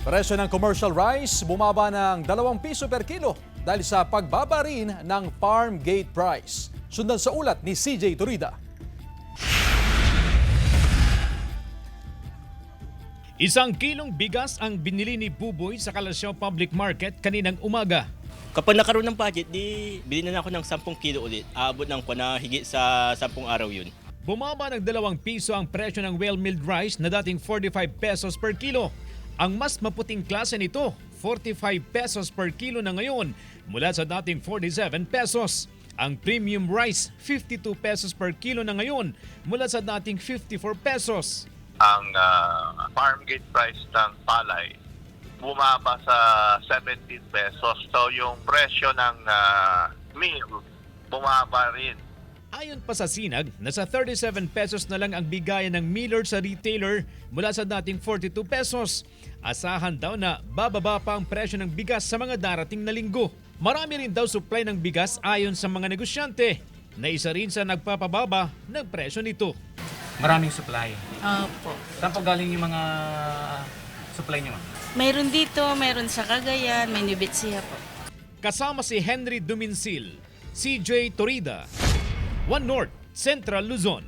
Presyo ng commercial rice bumaba ng 2 piso per kilo dahil sa pagbaba rin ng farm gate price. Sundan sa ulat ni CJ Turida. Isang kilong bigas ang binili ni Buboy sa Kalasyaw Public Market kaninang umaga. Kapag nakaroon ng budget, di bilhin na ako ng 10 kilo ulit. Aabot ng na higit sa 10 araw yun. Bumaba ng 2 piso ang presyo ng well-milled rice na dating 45 pesos per kilo. Ang mas maputing klase nito, 45 pesos per kilo na ngayon mula sa dating 47 pesos. Ang premium rice, 52 pesos per kilo na ngayon mula sa dating 54 pesos. Ang farm gate price ng palay bumaba sa 17 pesos. So yung presyo ng meal bumaba rin. Ayon pa sa Sinag, nasa 37 pesos na lang ang bigayan ng miller sa retailer mula sa dating 42 pesos. Asahan daw na bababa pa ang presyo ng bigas sa mga darating na linggo. Marami rin daw supply ng bigas ayon sa mga negosyante, na isa rin sa nagpapababa ng presyo nito. Maraming supply. Opo. Saan po galing yung mga supply nyo? Mayroon dito, mayroon sa Cagayan, may New Betsy po. Kasama si Henry Duminsil, CJ Torida, One North, Central Luzon.